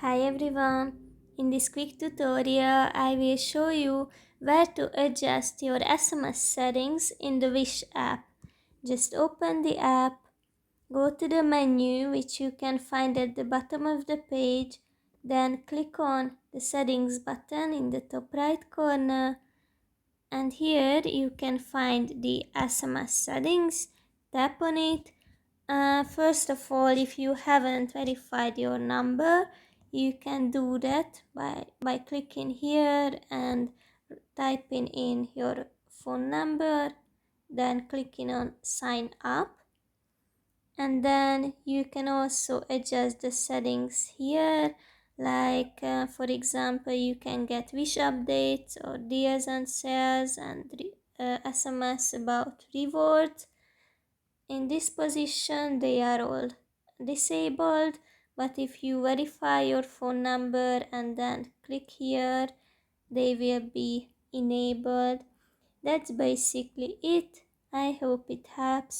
Hi everyone, in this quick tutorial I will show you where to adjust your SMS settings in the Wish app. Just open the app, go to the menu which you can find at the bottom of the page, then click on the settings button in the top right corner, and here you can find the SMS settings. Tap on it. First of all, if you haven't verified your number, you can do that by clicking here and typing in your phone number, then clicking on sign up. And then you can also adjust the settings here, like for example, you can get wish updates or deals and sales and SMS about rewards. In this position they are all disabled, but if you verify your phone number and then click here, they will be enabled. That's basically it. I hope it helps.